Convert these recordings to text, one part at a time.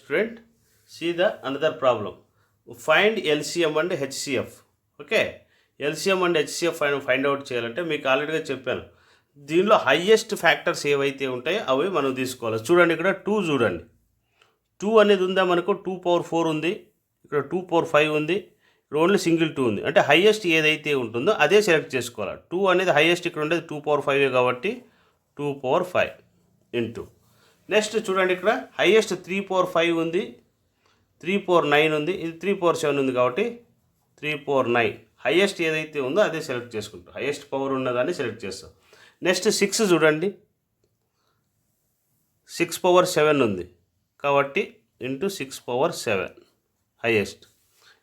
student, see the another problem. Find LCM and HCF. Okay, LCM and HCF find out చేయాలంటే మీకు ఆల్రెడీగా చెప్పాను. దీనిలో highest factors ఏవైతే ఉంటాయో అవి మనం తీసుకోవాలి. చూడండి, ఇక్కడ 2 చూడండి. 2 అనేది ఉందా మనకు? 2 పవర్ 4 ఉంది, ఇక్కడ 2 పవర్ 5 ఉంది, ఇక్కడ ఓన్లీ సింగిల్ 2 ఉంది. అంటే హైయెస్ట్ ఏదైతే ఉంటుందో అదే సెలెక్ట్ చేసుకోవాలి. 2 అనేది హైయెస్ట్ ఇక్కడ ఉండేది 2 పవర్ 5 కాబట్టి 2 పవర్ 5 ఇంటూ. నెక్స్ట్ చూడండి, ఇక్కడ హైయెస్ట్ 3 పవర్ 5 ఉంది, 3 పవర్ 9 ఉంది, ఇది 3 పవర్ 7 ఉంది కాబట్టి 3 పవర్ 9. హైయెస్ట్ ఏదైతే ఉందో అదే సెలెక్ట్ చేసుకుంటాం. హైయెస్ట్ పవర్ ఉన్నదాన్ని సెలెక్ట్ చేస్తాం. నెక్స్ట్ 6 చూడండి, 6 పవర్ 7 ఉంది కాబట్టి ఇంటూ 6 పవర్ 7 హైయెస్ట్.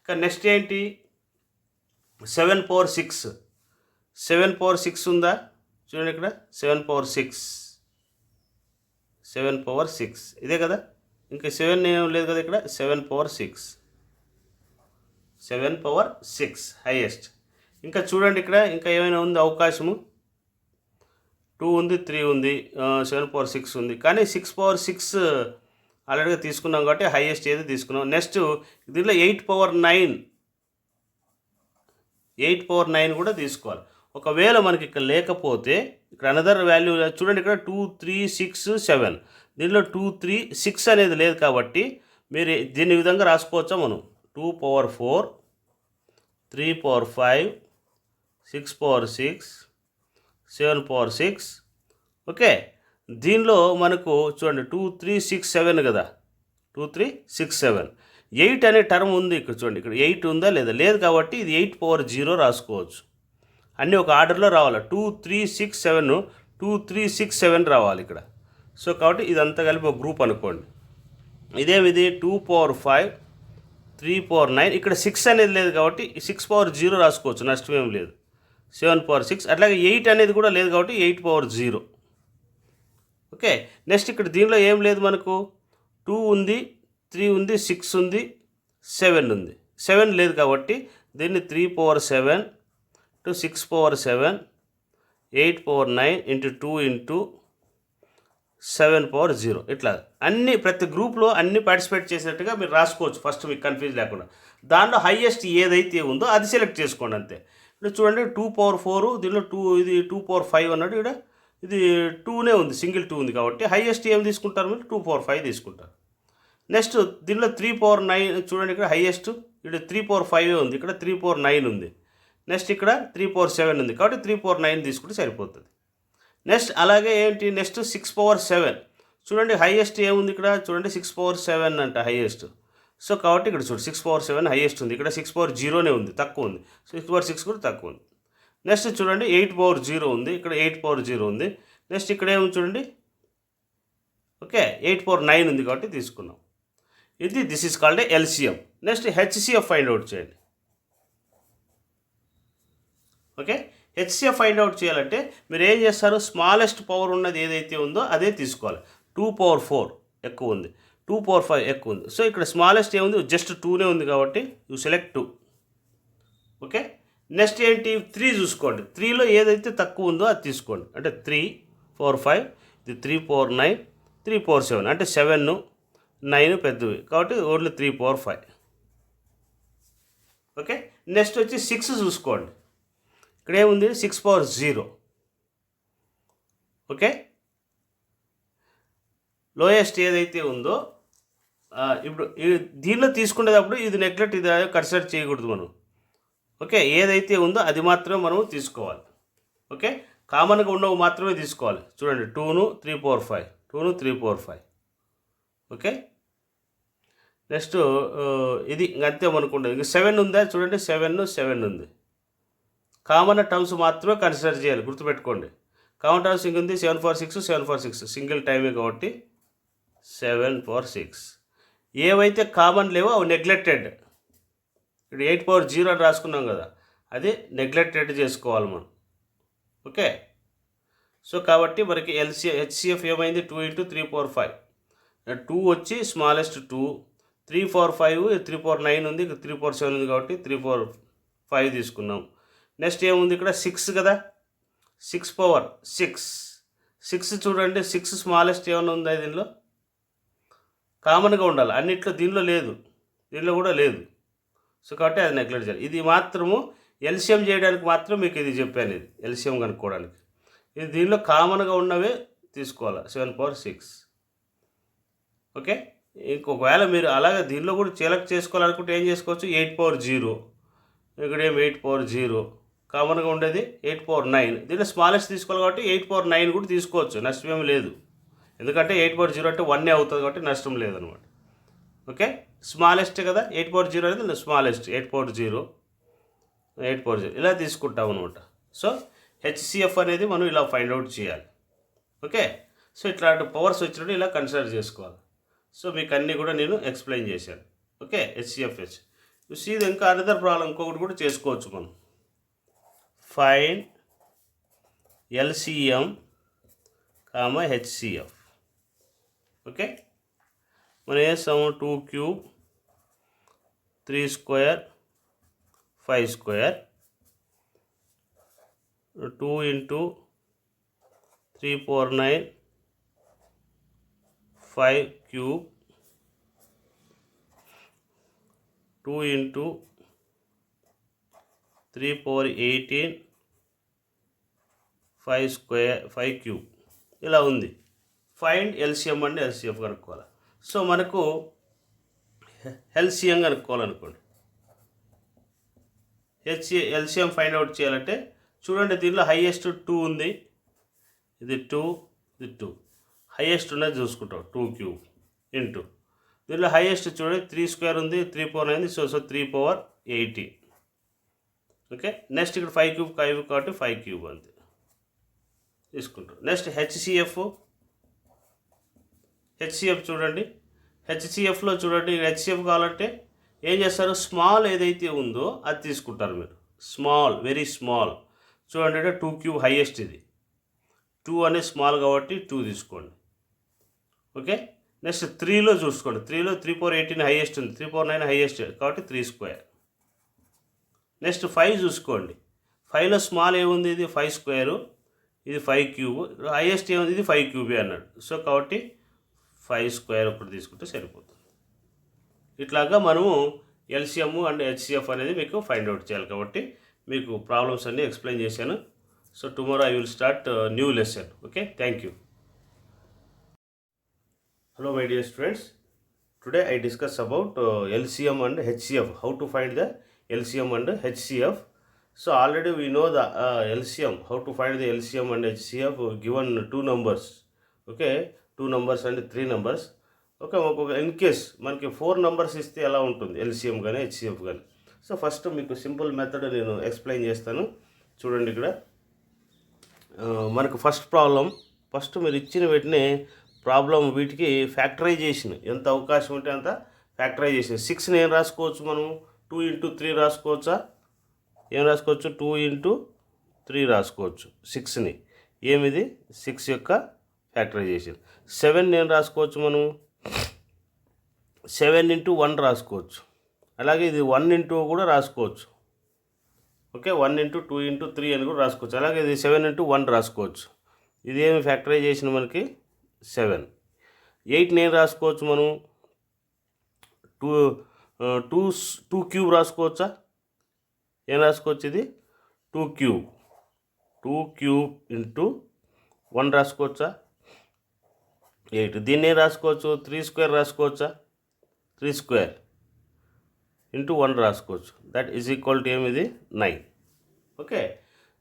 ఇక నెక్స్ట్ ఏంటి? 7 పవర్ 6. 7 పవర్ 6 ఉందా? చూడండి, ఇక్కడ 7 పవర్ 6, 7 పవర్ 6 ఇదే కదా, ఇంకా 7 ఏం లేదు కదా ఇక్కడ. 7 పవర్ 6, 7 పవర్ 6 హైయెస్ట్. ఇంకా చూడండి, ఇక్కడ ఇంకా ఏమైనా ఉంది అవకాశము? 2 ఉంది, 3 ఉంది, 7 పవర్ 6 ఉంది, కానీ 6 పవర్ 6 ఆల్రెడీగా తీసుకున్నాం కాబట్టి హైయెస్ట్ ఏది తీసుకున్నాం. నెక్స్ట్ దీంట్లో 8 పవర్ 9, 8 పవర్ 9 కూడా తీసుకోవాలి. ఒకవేళ మనకి ఇక్కడ లేకపోతే ఇక్కడ అనదర్ వాల్యూ చూడండి, ఇక్కడ 2, 3, 6, 7. దీనిలో 2, 3, 6 అనేది లేదు కాబట్టి మీరు దీన్ని ఈ విధంగా రాసుకోవచ్చా మనం? 2 power 4, 3 power 5, 6 power 6, 7 power 6. Okay, దీనిలో మనకు చూడండి 2, 3, 6, 7 కదా, 2, 3, 6, 7. 8 అనే టర్మ్ ఉంది ఇక్కడ. చూడండి, ఇక్కడ 8 ఉందా లేదా? లేదు కాబట్టి ఇది 8 పవర్ 0 రాసుకోవచ్చు. అన్నీ ఒక ఆర్డర్లో రావాలి. 2, 3, 6, 7, 2, 3, 6, 7 రావాలి ఇక్కడ. సో కాబట్టి ఇదంతా కలిపి ఒక గ్రూప్ అనుకోండి. ఇదేమిది? 2 పవర్ 5, 3 పవర్ 9. ఇక్కడ 6 అనేది లేదు కాబట్టి 6 పవర్ 0 రాసుకోవచ్చు, నష్టమేం లేదు. 7 పవర్ 6. అట్లాగే 8 అనేది కూడా లేదు కాబట్టి 8 పవర్ 0. ఓకే, నెక్స్ట్ ఇక్కడ దీనిలో ఏం లేదు మనకు. 2 ఉంది, 3 ఉంది, 6 ఉంది, 7 ఉంది. 7 లేదు కాబట్టి దీన్ని 3 power 7 to 6 power 7, 8 power 9 into 2 into 7 power 0. ఇట్లా అన్ని ప్రతి గ్రూప్లో అన్ని పార్టిసిపేట్ చేసినట్టుగా మీరు రాసుకోవచ్చు. ఫస్ట్ మీకు కన్ఫ్యూజ్ లేకుండా దాంట్లో హైయెస్ట్ ఏదైతే ఉందో అది సెలెక్ట్ చేసుకోండి అంతే. ఇప్పుడు చూడండి, 2 పవర్ 4, దీనిలో 2, ఇది 2 పవర్ 5 అన్నాడు. ఇక్కడ ఇది 2నే ఉంది, సింగిల్ 2 ఉంది కాబట్టి హైయెస్ట్ ఏం తీసుకుంటారు మీరు? 2 పవర్ 5 తీసుకుంటారు. నెక్స్ట్ దీనిలో 3 పవర్ 9 చూడండి, ఇక్కడ హైయెస్ట్ ఇక్కడ 3 పవర్ 5 ఉంది, ఇక్కడ 3 పవర్ 9 ఉంది. నెక్స్ట్ ఇక్కడ 3 పవర్ 7 ఉంది కాబట్టి 3 పవర్ 9 తీసుకుంటే సరిపోతుంది. నెక్స్ట్ అలాగే ఏంటి? నెక్స్ట్ 6 పవర్ 7 చూడండి, హైయెస్ట్ ఏముంది ఇక్కడ? చూడండి 6 పవర్ 7 అంట హైయెస్ట్. సో కాబట్టి ఇక్కడ చూడండి 6 పవర్ 7 హైయెస్ట్ ఉంది, ఇక్కడ 6 పవర్ 0నే ఉంది, తక్కువ ఉంది. 6 పవర్ 6 కూడా తక్కువ ఉంది. నెక్స్ట్ చూడండి 8 పవర్ 0 ఉంది, ఇక్కడ 8 పవర్ 0 ఉంది. నెక్స్ట్ ఇక్కడ ఏముంది చూడండి, ఓకే 8 పవర్ 9 ఉంది కాబట్టి తీసుకున్నాం. This is called LCM. Next HCF find out చేయండి. ఓకే, హెచ్సిఎఫ్ ఫైండ్ అవుట్ చేయాలంటే మీరు ఏం చేస్తారు? స్మాలెస్ట్ పవర్ ఉన్నది ఏదైతే ఉందో అదే తీసుకోవాలి. 2 పవర్ 4 ఎక్కువ ఉంది, 2 పవర్ 5 ఎక్కువ ఉంది. సో ఇక్కడ స్మాలెస్ట్ ఏముంది? జస్ట్ 2నే ఉంది కాబట్టి యూ సెలెక్ట్ 2. ఓకే, నెక్స్ట్ ఏంటి? 3 చూసుకోండి. 3లో ఏదైతే తక్కువ ఉందో అది తీసుకోండి. అంటే 3 పవర్ 5, ఇది 3 పవర్ 9, 3 పవర్ 7. అంటే 7, 9 పెద్దవి కాబట్టి ఓన్లీ 3 పవర్ 5. ఓకే, నెక్స్ట్ వచ్చి 6 చూసుకోండి. ఇక్కడ ఏముంది? 6 పవర్ 0. ఓకే, లోయెస్ట్ ఏదైతే ఉందో ఇప్పుడు దీనిలో తీసుకునేటప్పుడు ఇది నెగ్లెక్ట్, ఇది కన్సిడర్ చేయకూడదు మనం. ఓకే, ఏదైతే ఉందో అది మాత్రమే మనం తీసుకోవాలి. ఓకే, కామన్గా ఉన్నవి మాత్రమే తీసుకోవాలి. చూడండి 2, 3 పవర్ 5, 2, 3 పవర్ 5. ఓకే, నెక్స్ట్ ఇది అంతే అనుకుంటుంది. ఇంక 7 ఉందా? చూడండి 7 ఉంది. కామన్ టర్మ్స్ మాత్రమే కన్సిడర్ చేయాలి, గుర్తుపెట్టుకోండి. కామన్ టర్మ్స్ ఇంకొంది 7 పవర్ 6, 7 పవర్ 6 సింగిల్ టైమే కాబట్టి 7 పవర్ 6. ఏవైతే కామన్ లేవో అవి నెగ్లెక్టెడ్. ఇక్కడ 8 పవర్ 0 అని రాసుకున్నాం కదా, అది నెగ్లెక్టెడ్ చేసుకోవాలి మనం. ఓకే, సో కాబట్టి మనకి హెచ్సిఎఫ్ ఏమైంది? 2 ఇంటూ 3 పవర్ 5. 2 వచ్చి స్మాలెస్ట్ 2, 3 పవర్ 5, 3 పవర్ 9 ఉంది, 3 పవర్ 7 ఉంది కాబట్టి 3 పవర్ 5 తీసుకున్నాం. నెక్స్ట్ ఏముంది ఇక్కడ? 6 కదా, 6 పవర్ 6. 6 చూడండి, 6 స్మాలెస్ట్ ఏమైనా ఉందా దీనిలో? కామన్గా ఉండాలి, అన్నిట్లో దీనిలో లేదు, దీనిలో కూడా లేదు. సో కాబట్టి అది నెగ్లెక్ట్ చేయాలి. ఇది మాత్రము ఎల్సిఎం చేయడానికి మాత్రం మీకు ఇది చెప్పాను, ఇది ఎల్సిఎం కనుక్కోవడానికి. ఇది దీనిలో కామన్గా ఉన్నవే తీసుకోవాలి, 7/6. ఓకే. ఇంకొకవేళ మీరు అలాగే దీనిలో కూడా సెలెక్ట్ చేసుకోవాలనుకుంటే ఏం చేసుకోవచ్చు, 8/0. ఇక్కడ ఏం 8/0 కామన్గా ఉండేది, 8/9. దీంట్లో స్మాలెస్ట్ తీసుకోవాలి కాబట్టి 8/9 కూడా తీసుకోవచ్చు, నష్టమేమి లేదు. ఎందుకంటే 8/0 అంటే 1 అవుతుంది కాబట్టి నష్టం లేదనమాట. ఓకే, స్మాలెస్ట్ కదా 8/0 అనేది స్మాలెస్ట్, 8/0 ఇలా తీసుకుంటాం అనమాట. సో హెచ్సిఎఫ్ అనేది మనం ఇలా ఫైండ్ అవుట్ చేయాలి. ఓకే, సో ఇట్లాంటి పవర్స్ వచ్చినట్టు ఇలా కన్సిడర్ చేసుకోవాలి. సో మీకు అన్నీ కూడా నేను ఎక్స్ప్లెయిన్ చేశాను. ఓకే, హెచ్సిఎఫ్హెచ్ ఇది ఇంకా అనదర్ ప్రాబ్లం ఇంకొకటి కూడా చేసుకోవచ్చు మనం. Find LCM HCF. ఓకే, మనం వేసాము 2 cube 3 square 5 square 2 into 3 power 9 5 cube 2 into 3 power 18 5 square 5 cube ఇలా ఉంది. ఫైండ్ ఎల్సిఎం అండ్ ఎల్సిఎఫ్ కనుక్కోవాలి. సో మనకు ఎల్సిఎం కనుక్కోవాలనుకోండి, ఎల్సిఎం ఫైండ్ అవుట్ చేయాలంటే చూడండి, దీనిలో హైయెస్ట్ 2 ఉంది, ఇది 2 ఇది 2, హైయెస్ట్ ఉన్నది చూసుకుంటాం 2 cube ఇంటూ దీనిలో హైయెస్ట్ చూడండి 3 square ఉంది, 3 power 9 ఉంది, సో 3 power 18. ఓకే, నెక్స్ట్ ఇక్కడ 5 cube కాబట్టి 5 cube అంతే తీసుకుంటాం. నెక్స్ట్ హెచ్సిఎఫ్ చూడండి, హెచ్సిఎఫ్లో చూడండి, హెచ్సిఎఫ్ కావాలంటే ఏం చేస్తారు, స్మాల్ ఏదైతే ఉందో అది తీసుకుంటారు మీరు, స్మాల్ వెరీ స్మాల్. చూడండి అంటే 2 cube హైయెస్ట్, ఇది 2 అనేది స్మాల్ కాబట్టి 2 తీసుకోండి. ఓకే, నెక్స్ట్ 3లో చూసుకోండి, 3లో 3 power 18 హైయెస్ట్ ఉంది, 3 power 9 హైయెస్ట్ కాబట్టి 3 square. నెక్స్ట్ 5 చూసుకోండి, 5లో స్మాల్ ఏముంది, ఇది 5 square, ఇది 5 cube, హైయెస్ట్ ఏముంది, ఇది 5 cube అన్నాడు. సో కాబట్టి 5 square ఒకటి తీసుకుంటే సరిపోతుంది. ఇట్లాగా మనము ఎల్సిఎం అండ్ హెచ్సిఎఫ్ అనేది మీకు ఫైండ్ అవుట్ చేయాలి. కాబట్టి మీకు ప్రాబ్లమ్స్ అన్నీ ఎక్స్ప్లెయిన్ చేశాను. So tomorrow I will start new lesson. Okay, thank you. Hello my dear students, today I discuss about LCM and HCF, how to find the LCM and HCF. So already we know the LCM, how to find the LCM and HCF given 2 numbers, okay, 2 numbers and 3 numbers. Okay, in case మనకి 4 numbers ఇస్తే ఎలా ఉంటుంది LCM కానీ HCF కానీ. So first మీకు simple method నేను explain చేస్తాను. చూడండి, ఇక్కడ మనకు ఫస్ట్ ప్రాబ్లం, ఫస్ట్ మీరు ఇచ్చిన వీటిని ప్రాబ్లం వీటికి ఫ్యాక్టరైజేషన్ ఎంత అవకాశం ఉంటే అంత ఫ్యాక్టరైజేషన్. 6ని ఏం రాసుకోవచ్చు మనం, 2 into 3 రాసుకోవచ్చా, ఏం రాసుకోవచ్చు, 2 into 3 రాసుకోవచ్చు 6ని. ఏమిది 6 యొక్క ఫ్యాక్టరైజేషన్. 7ని ఏం రాసుకోవచ్చు మనం, 7 into 1 రాసుకోవచ్చు. అలాగే ఇది 1 into కూడా రాసుకోవచ్చు. ఓకే, 1 into 2 into 3 అని కూడా రాసుకోవచ్చు. అలాగే ఇది 7 into 1 రాసుకోవచ్చు. ఇది ఏమి ఫ్యాక్టరైజేషన్ మనకి 7. 8ని ఏం రాసుకోవచ్చు మనం, 2 cube రాసుకోవచ్చా, ఏం రాసుకోవచ్చు, ఇది 2 cube into 1 రాసుకోవచ్చా, 8. దీన్ని ఏం రాసుకోవచ్చు, 3 square రాసుకోవచ్చా, 3 square into 1 రాసుకోవచ్చు. దట్ ఈజ్ ఈక్వల్ టు ఏమిది 9. ఓకే,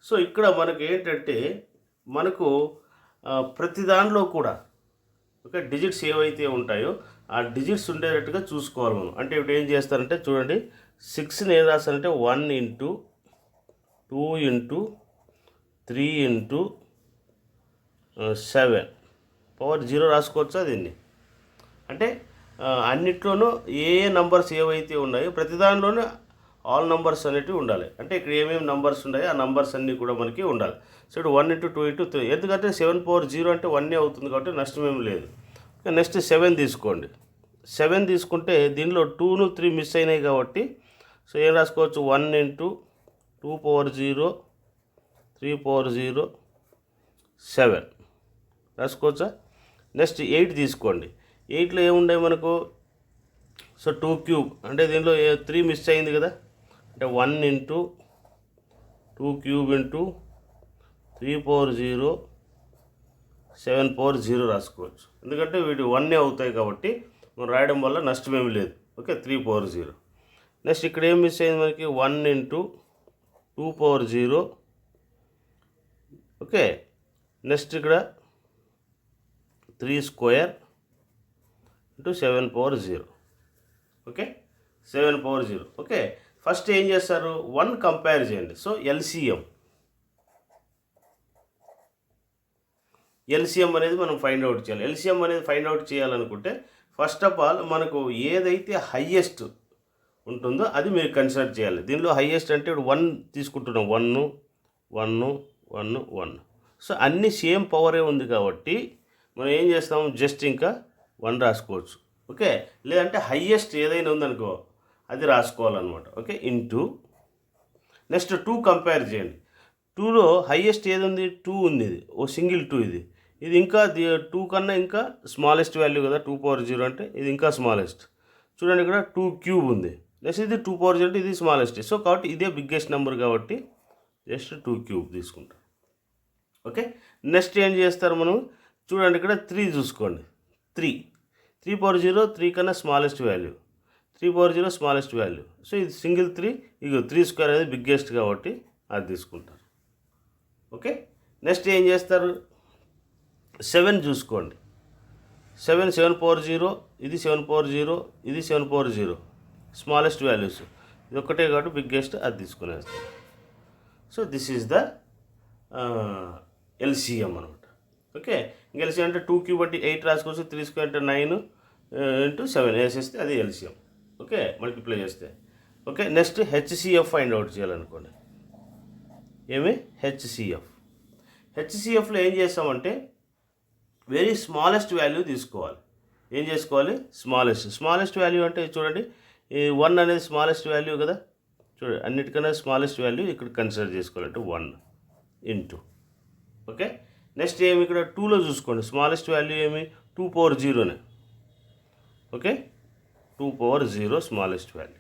సో ఇక్కడ మనకు ఏంటంటే మనకు ప్రతి దానిలో కూడా ఓకే డిజిట్స్ ఏవైతే ఉంటాయో ఆ డిజిట్స్ ఉండేటట్టుగా చూసుకోవాలి మనం. అంటే ఇప్పుడు ఏం చేస్తారంటే చూడండి, 6ని ఏం రాస్తారంటే 1 into 2 into 3 into 7 పవర్ 0 రాసుకోవచ్చా దీన్ని. అంటే అన్నిట్లోనూ ఏ నంబర్స్ ఏవైతే ఉన్నాయో ప్రతి దానిలోనూ ఆల్ నంబర్స్ అనేటివి ఉండాలి. అంటే ఇక్కడ ఏమేమి నంబర్స్ ఉన్నాయో ఆ నంబర్స్ అన్నీ కూడా మనకి ఉండాలి. సో ఇప్పుడు 1 into 2 into 3, ఎందుకంటే 7/0 అంటే 1 అవుతుంది కాబట్టి నష్టమేమి లేదు. నెక్స్ట్ 7 తీసుకోండి. 7 తీసుకుంటే దీనిలో 2ను 3 మిస్ అయినాయి కాబట్టి సో ఏం రాసుకోవచ్చు, 1 into 2/0 3/0 7 రాసుకోవచ్చా. నెక్స్ట్ 8 తీసుకోండి. ఎయిట్లో ఏముండే మనకు, సో 2 క్యూబ్ అంటే దీనిలో 3 మిస్ అయింది కదా, అంటే 1 into 2 cube into 3 power 0 7 power 0 రాసుకోవచ్చు. ఎందుకంటే వీటి 1 అవుతాయి కాబట్టి మనం రాయడం వల్ల నష్టమేమి లేదు. Okay, 3 power 0. నెక్స్ట్ ఇక్కడ ఏం మిస్ అయింది మనకి, 1 ఇంటూ 2 పవర్ 0. ఓకే, నెక్స్ట్ ఇక్కడ 3 square into 7 power 0. Okay, 7 power 0. Okay, first ఏం చేస్తారు, 1 కంపేర్ చేయండి. సో ఎల్సిఎం అనేది మనం ఫైండ్ అవుట్ చేయాలి. ఎల్సిఎం అనేది ఫైండ్ అవుట్ చేయాలనుకుంటే ఫస్ట్ ఆఫ్ ఆల్ మనకు ఏదైతే హయ్యెస్ట్ ఉంటుందో అది మీరు కన్సిడర్ చేయాలి. దీనిలో హయ్యెస్ట్ అంటే ఇప్పుడు 1 తీసుకుంటున్నాం, 1 1 1 1. సో అన్నీ సేమ్ పవరే ఉంది కాబట్టి మనం ఏం చేస్తాం, జస్ట్ ఇంకా 1 రాసుకోవచ్చు. ఓకే, లేదంటే హయ్యెస్ట్ ఏదైనా ఉందనుకో అది రాసుకోవాలన్నమాట. ఓకే, ఇంటూ నెక్స్ట్ 2 కంపేర్ చేయండి. 2లో హయ్యెస్ట్ ఏది ఉంది, 2 ఉంది. ఇది ఓ సింగిల్ 2, ఇది ఇంకా 2 కన్నా ఇంకా స్మాలెస్ట్ వాల్యూ కదా 2 పవర్ 0 అంటే, ఇది ఇంకా స్మాలెస్ట్. చూడండి ఇక్కడ 2 క్యూబ్ ఉంది, నెక్స్ట్ ఇది 2 పవర్ 0 అంటే ఇది స్మాలెస్ట్. సో కాబట్టి ఇదే బిగ్గెస్ట్ నెంబర్ కాబట్టి జస్ట్ 2 క్యూబ్ తీసుకుంటాం. ఓకే, నెక్స్ట్ ఏం చేస్తారు మనం, చూడండి ఇక్కడ 3 చూసుకోండి. 3 పవర్ 0 3 కన్నా smallest value, 3 power 0 smallest value. So ఇది సింగిల్ 3, ఇక 3 స్క్వేర్ అనేది బిగ్గెస్ట్ కాబట్టి అది తీసుకుంటారు. ఓకే, నెక్స్ట్ ఏం చేస్తారు, 7 చూసుకోండి. 7 పవర్ 0, ఇది 7 పవర్ 0, ఇది 7 పవర్ 0, స్మాలెస్ట్ వాల్యూస్. ఇది ఒక్కటే కాబట్టి బిగ్గెస్ట్ అది తీసుకునేస్తాం. So this is the LCM అనమాట. ఓకే, ఇంక ఎల్సిఎం అంటే 2 క్యూబ్ అంటే 8 రాసుకోవచ్చు, 3 స్క్వేర్ అంటే 9 ఇంటూ 7 వేసేస్తే అది ఎల్సిఎం. ఓకే, మల్టిప్లై చేస్తే. Okay, next HCF find out చేయాలనుకోండి. ఏమి హెచ్సిఎఫ్లో ఏం చేస్తామంటే వెరీ స్మాలెస్ట్ వాల్యూ తీసుకోవాలి. ఏం చేసుకోవాలి, స్మాలెస్ట్ వాల్యూ అంటే చూడండి, ఈ 1 అనేది స్మాలెస్ట్ వాల్యూ కదా, చూడండి అన్నిటికన్నా స్మాలెస్ట్ వాల్యూ ఇక్కడ కన్సిడర్ చేసుకోవాలంటే 1 ఇంటూ. ఓకే, నెక్స్ట్ ఏమి ఇక్కడ 2లో చూసుకోండి, స్మాలెస్ట్ వాల్యూ ఏమి 2 పవర్ 0నే. ఓకే, 2 పవర్ 0 స్మాలెస్ట్ వాల్యూ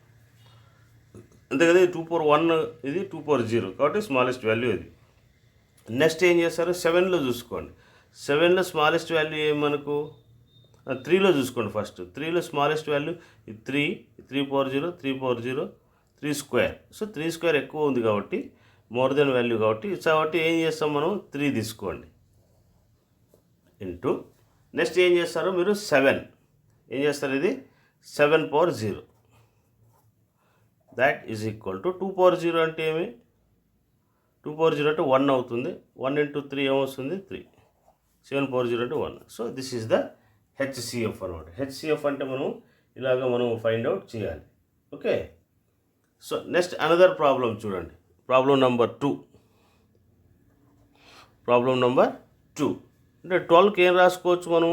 అంతే కదా. 2 పవర్ 1 ఇది 2 పవర్ 0 కాబట్టి స్మాలెస్ట్ వాల్యూ ఇది. నెక్స్ట్ ఏం చేస్తారు, 7లో చూసుకోండి. 7లో స్మాలెస్ట్ వాల్యూ ఏమి మనకు, 3లో చూసుకోండి. ఫస్ట్ 3లో smallest value 3 power 0 3 power 0 3 square. So 3 square ఎక్కువ ఉంది కాబట్టి మోర్ దెన్ వాల్యూ కాబట్టి ఏం చేస్తాం మనం, 3 తీసుకోండి ఇంటూ. నెక్స్ట్ ఏం చేస్తారు మీరు, 7 ఏం చేస్తారు, ఇది 7 power 0 that is equal to 2 power 0 అంటే ఏమి, 2 పవర్ 0 అంటే 1 అవుతుంది. 1 ఇంటూ 3 ఏమొస్తుంది, 3. 7 పవర్ 0 అంటే 1. So this is the HCF అనమాట. హెచ్సిఎఫ్ అంటే మనం ఫైండ్ అవుట్ చేయాలి. Okay, so next another problem చూడండి. ప్రాబ్లం నెంబర్ 2 అంటే 12కి ఏం రాసుకోవచ్చు మనం,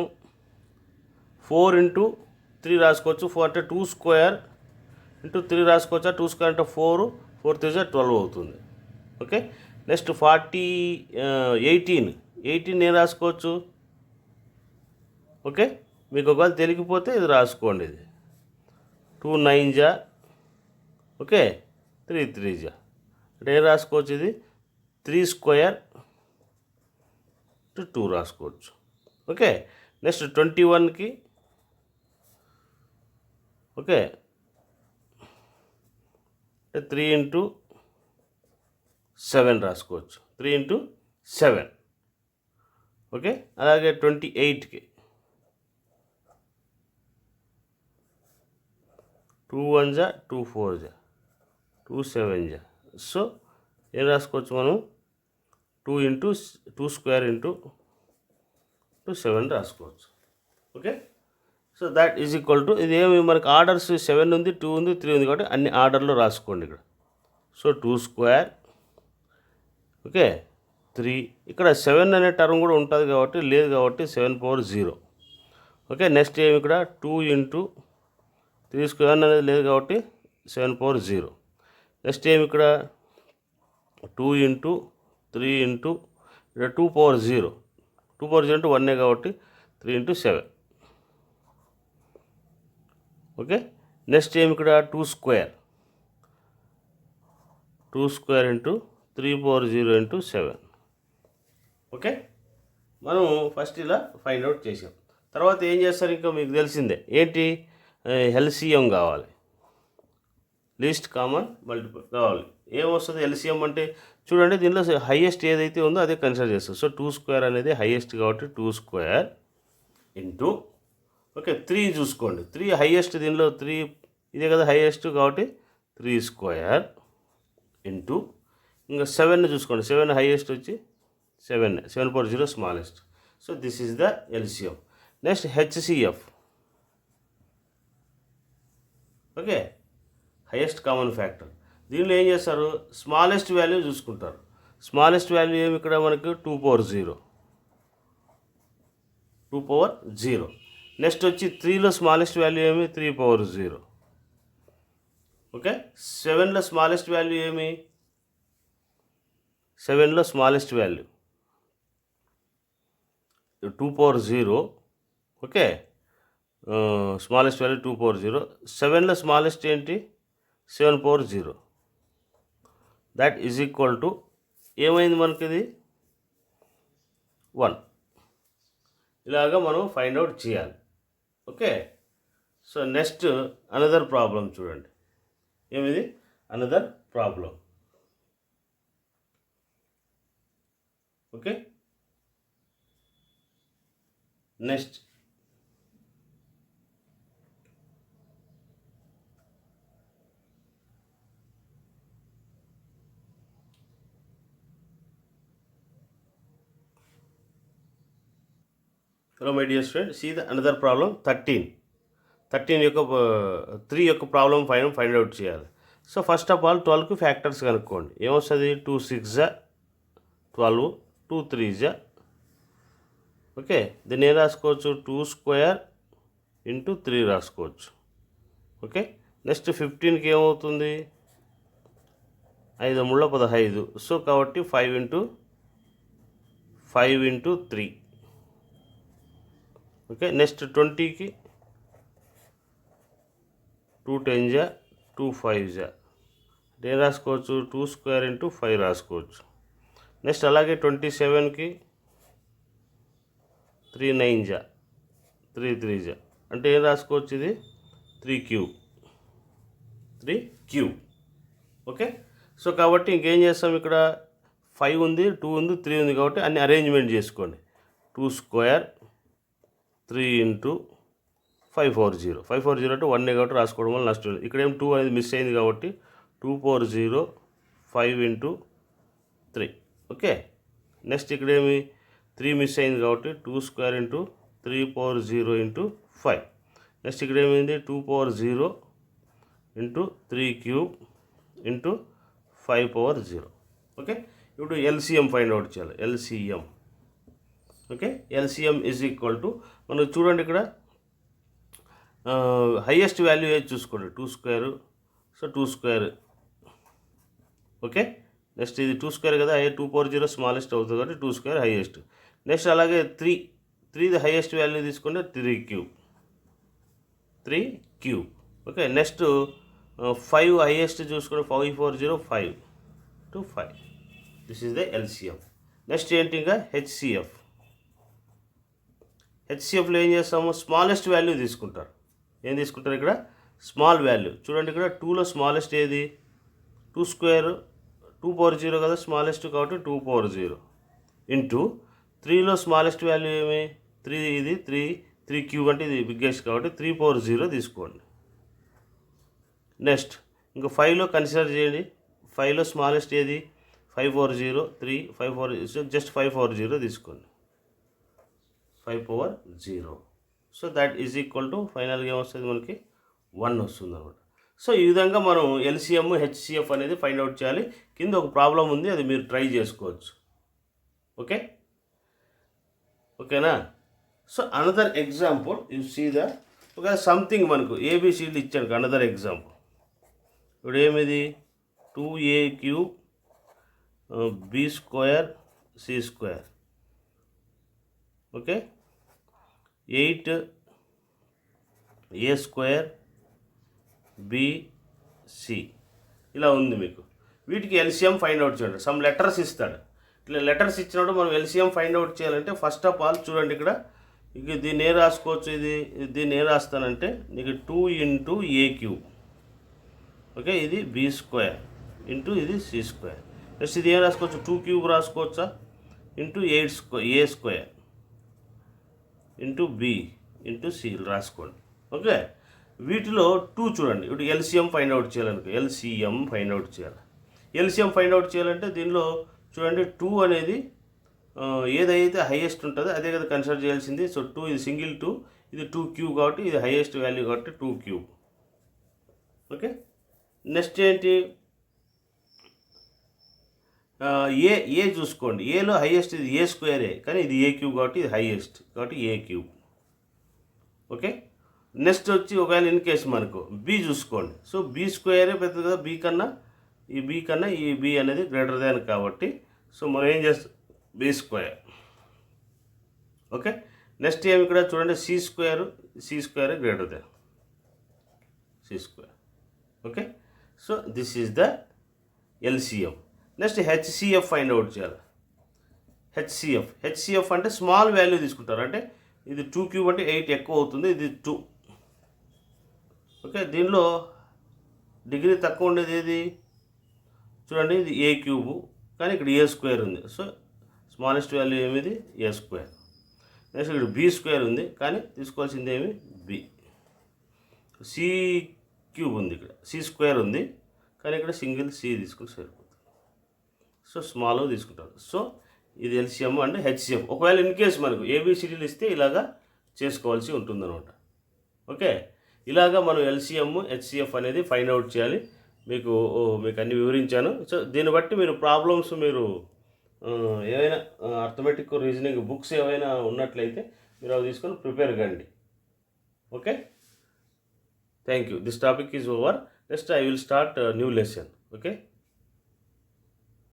4 ఇంటూ 3 రాసుకోవచ్చు. 4 అంటే 2 స్క్వేర్ ఇంటూ 3 రాసుకోవచ్చా, 2 స్క్వేర్ అంటే 4 3 12 అవుతుంది. ఓకే, నెక్స్ట్ 18 ఏం రాసుకోవచ్చు. ఓకే, మీకు ఒకవేళ తెలియకపోతే ఇది రాసుకోండి. ఇది 2 9 జా, ఓకే 3 3 జా అంటే ఏం రాసుకోవచ్చు, ఇది 3 స్క్వేర్ 2 రాసుకోవచ్చు. ఓకే, నెక్స్ట్ 21కి ఓకే 3 ఇంటూ 7 రాసుకోవచ్చు, 3 ఇంటూ 7. ఓకే, అలాగే 28కి 2 1 జా 2 4 జా 2 7 జా. సో ఏం రాసుకోవచ్చు మనం, 2 స్క్వేర్ ఇంటూ 7 రాసుకోవచ్చు. Okay, so that is equal to, ఇది ఏమి మనకి ఆర్డర్స్ 7 ఉంది, 2 ఉంది, 3 ఉంది కాబట్టి అన్ని ఆర్డర్లో రాసుకోండి ఇక్కడ. సో 2 స్క్వేర్ ఓకే 3, ఇక్కడ 7 అనే టర్మ్ కూడా ఉంటుంది కాబట్టి లేదు కాబట్టి 7 పవర్ 0. ఓకే, నెక్స్ట్ ఏమి ఇక్కడ 2 ఇంటూ 3 స్క్వేర్ అనేది లేదు కాబట్టి 7 పవర్ 0. నెక్స్ట్ ఏమి ఇక్కడ 2 ఇంటూ 3 ఇంటూ 2 పవర్ 0 అంటే 1 కాబట్టి 3 ఇంటూ 7. ఓకే. నెక్స్ట్ ఏమి ఇక్కడ 2 square into 3 power 0 into 7. Okay, మనం ఫస్ట్ ఇలా ఫైండ్ అవుట్ చేసాం. తర్వాత ఏం చేస్తారు, ఇంకా మీకు తెలిసిందే ఏంటి, ఎల్సిఎం కావాలి, లీస్ట్ కామన్ మల్టిపుల్ కావాలి. ఏమొస్తుంది ఎల్సిఎం అంటే చూడండి, దీనిలో హైయెస్ట్ ఏదైతే ఉందో అదే కన్సిడర్ చేస్తుంది. సో 2 స్క్వేర్ అనేది హైయెస్ట్ కాబట్టి 2 స్క్వేర్ ఇంటూ, ఓకే 3 చూసుకోండి, 3 హైయెస్ట్, దీనిలో 3 ఇదే కదా హైయెస్ట్ కాబట్టి 3 స్క్వేర్ ఇంటూ, ఇంకా 7 చూసుకోండి, 7 హైయెస్ట్ వచ్చి 7 power 0 smallest. So this is the LCM. Next HCF, okay highest common factor. దీనిలో ఏం చేస్తారు, స్మాలెస్ట్ వాల్యూ చూసుకుంటారు. స్మాలెస్ట్ వాల్యూ ఏమి ఇక్కడ మనకు 2 పవర్ 0. నెక్స్ట్ వచ్చి 3లో స్మాలెస్ట్ వాల్యూ ఏమి 3 పవర్ 0. ఓకే, 7లో స్మాలెస్ట్ వాల్యూ ఏమి, 7లో smallest value 2 power 0. Okay, smallest value 2 power 0. 7లో స్మాలెస్ట్ ఏంటి 7 power 0. That is equal to ఏమైంది మనకి ఇది 1. ఇలాగా మనం ఫైండ్ అవుట్ చేయాలి. Okay, so next another problem చూడండి, ఏమిది another problem. Okay, next hello my dear student, see the another problem 13 యొక్క 3 యొక్క ప్రాబ్లం ఫైండ్ అవుట్ చేయాలి. So first of all 12కి factors కనుక్కోండి. ఏమొస్తుంది, 2 6 12, 2 3 ఓకే. దీన్ని ఏం రాసుకోవచ్చు, 2 స్క్వేర్ ఇంటూ 3 రాసుకోవచ్చు. ఓకే, నెక్స్ట్ 15కి ఏమవుతుంది, 5 3 15. సో కాబట్టి 5 ఇంటూ 3. ఓకే, నెక్స్ట్ 20కి 2 10 2 5 ఏం రాసుకోవచ్చు, 2 స్క్వేర్ ఇంటూ 5 రాసుకోవచ్చు. నెక్స్ట్ అలాగే 27కి 3 9 3 3 అంటే ఏం రాసుకోవచ్చు, ఇది 3 క్యూబ్. ఓకే, సో కాబట్టి ఇంకేం చేస్తాం, ఇక్కడ 5 ఉంది, 2 ఉంది, 3 ఉంది కాబట్టి అన్ని అరేంజ్మెంట్ చేసుకోండి. 2 స్క్వేర్ 3 ఇంటూ 5 పవర్ 0 అంటే 1 కాబట్టి రాసుకోవడం వల్ల నష్టం లేదు. ఇక్కడ ఏం 2 అనేది మిస్ అయింది కాబట్టి 2 పవర్ 0 5 ఇంటూ 3. ఓకే, నెక్స్ట్ ఇక్కడ ఏమి 3 మిస్ అయింది కాబట్టి 2 square into 3 power 0 into 5. Next ఇక్కడ ఏమైంది 2 power 0 into 3 cube into 5 power 0. Okay, ఇప్పుడు ఎల్సిఎం ఫైండ్ అవుట్ చేయాలి. LCM, okay LCM is equal to, మనకు చూడండి ఇక్కడ హైయెస్ట్ వాల్యూ ఏది చూసుకోండి, 2 square. So 2 square. Okay, next ఇది 2 స్క్వేర్ కదా, 2 పవర్ 0 స్మాలెస్ట్ అవుతుంది కాబట్టి 2 స్క్వేర్ హైయెస్ట్. నెక్స్ట్ అలాగే 3 హైయెస్ట్ వాల్యూ తీసుకుంటే 3 క్యూబ్. ఓకే, నెక్స్ట్ 5 హైయెస్ట్ చూసుకుంటే 5 power 0 5 to 5. This is the LCM. Next ఏంటి ఇంకా హెచ్సిఎఫ్లో ఏం చేస్తాము, స్మాలెస్ట్ వాల్యూ తీసుకుంటారు. ఏం తీసుకుంటారు ఇక్కడ, స్మాల్ వాల్యూ. చూడండి ఇక్కడ 2లో స్మాలెస్ట్ ఏది 2 స్క్వేర్, 2 పవర్ 0 కదా స్మాలెస్ట్ కాబట్టి 2 పవర్ 0 ఇంటూ 3లో స్మాలెస్ట్ వాల్యూ ఏమి 3, ఇది 3 క్యూబ్ అంటే ఇది బిగ్గెస్ట్ కాబట్టి 3 పవర్ 0 తీసుకోండి. నెక్స్ట్ ఇంకా 5లో కన్సిడర్ చేయండి, 5లో స్మాలెస్ట్ ఏది 5 పవర్ 0 3 5 పవర్ జస్ట్ 5 పవర్ 0 తీసుకోండి, 5 power 0. So that is equal to ఫైనల్గా ఏమొస్తుంది మనకి 1 వస్తుంది అనమాట. సో ఈ విధంగా మనం ఎల్సిఎం హెచ్సిఎఫ్ అనేది ఫైండ్ అవుట్ చేయాలి. కింద ఒక ప్రాబ్లం ఉంది, అది మీరు ట్రై చేసుకోవచ్చు. ఓకేనా. So another example you see the, ఒక సంథింగ్ మనకు ఏబిసిడి ఇచ్చాను. అనదర్ ఎగ్జాంపుల్ ఇప్పుడు ఏమిది 2a cube b square c square. Okay, 8a square BC ఇలా ఉంది మీకు. వీటికి ఎల్సిఎం ఫైండ్ అవుట్ చేయండి. సమ్ లెటర్స్ ఇస్తాడు. ఇట్లా లెటర్స్ ఇచ్చినప్పుడు మనం ఎల్సిఎం ఫైండ్ అవుట్ చేయాలంటే ఫస్ట్ ఆఫ్ ఆల్ చూడండి, ఇక్కడ ఇక దీన్ని ఏ రాసుకోవచ్చు, దీన్ని ఏ రాస్తానంటే నీకు 2 ఇంటూ ఏ క్యూబ్, ఓకే, ఇది బి స్క్వేర్ ఇంటూ ఇది సి స్క్వేర్. నెక్స్ట్ ఇది ఏం రాసుకోవచ్చు, 2 క్యూబ్ రాసుకోవచ్చా, into A square into B into C రాసుకోండి. ఓకే, వీటిలో 2 చూడండి. ఇప్పుడు ఎల్సిఎం ఫైండ్ అవుట్ చేయాలనుకో, ఎల్సిఎం ఫైండ్ అవుట్ చేయాలి. ఎల్సిఎం ఫైండ్ అవుట్ చేయాలంటే దీనిలో చూడండి 2 అనేది ఏదైతే హైయెస్ట్ ఉంటుందో అదే కదా కన్సిడర్ చేయాల్సింది. సో 2 ఇది సింగిల్ 2, ఇది 2 క్యూబ్ కాబట్టి ఇది హైయెస్ట్ వాల్యూ కాబట్టి 2 క్యూబ్. ఓకే, నెక్స్ట్ ఏంటి, ఏ చూసుకోండి. ఏలో హైయెస్ట్ ఇది ఏ స్క్వేరే, కానీ ఇది ఏ క్యూబ్ కాబట్టి ఇది హైయెస్ట్ కాబట్టి ఏ క్యూబ్. ఓకే, నెక్స్ట్ వచ్చి ఒకవేళ ఇన్ కేసు మనకు బి చూసుకోండి. సో బి స్క్వేరే పెద్దది కదా, బి కన్నా ఈ బి అనేది గ్రేటర్ దాన్ కాబట్టి సో మనం ఏం చేస్తాం, బి స్క్వేర్. ఓకే, నెక్స్ట్ ఏమి ఇక్కడ చూడండి, C square greater than C square. Okay, so this is the LCM. Next HCF find out చేయాలి. హెచ్సిఎఫ్ అంటే స్మాల్ వాల్యూ తీసుకుంటారు. అంటే ఇది 2 క్యూబ్ అంటే 8 ఎక్కువ అవుతుంది, ఇది 2. ఓకే, దీనిలో డిగ్రీ తక్కువ ఉండేది ఏది చూడండి, ఇది ఏ క్యూబు కానీ ఇక్కడ ఏ స్క్వేర్ ఉంది. సో స్మాలెస్ట్ వాల్యూ ఏమిది, ఏ స్క్వేర్. నెక్స్ట్ ఇక్కడ బి స్క్వేర్ ఉంది కానీ తీసుకోవాల్సింది ఏమి, బి. సి క్యూబ్ ఉంది, ఇక్కడ సి స్క్వేర్ ఉంది కానీ ఇక్కడ సింగిల్ సి తీసుకుంటే సరిపోతుంది. సో స్మాల్ తీసుకుంటారు. సో ఇది ఎల్సిఎం అండ్ హెచ్సిఎఫ్. ఒకవేళ ఇన్ కేసు మనకు ఏబిసిడీలు ఇస్తే ఇలాగా చేసుకోవాల్సి ఉంటుందన్నమాట. ఓకే, ఇలాగా మనం ఎల్సిఎం హెచ్సిఎఫ్ అనేది ఫైండ్ అవుట్ చేయాలి. మీకు అన్ని వివరించాను. సో దీన్ని బట్టి మీరు ప్రాబ్లమ్స్ మీరు ఏవైనా అర్థమెటిక్ రీజనింగ్ బుక్స్ ఏవైనా ఉన్నట్లయితే మీరు అవి తీసుకొని ప్రిపేర్ కండి. Okay, thank you. This topic is over. Next I will start new lesson. Okay.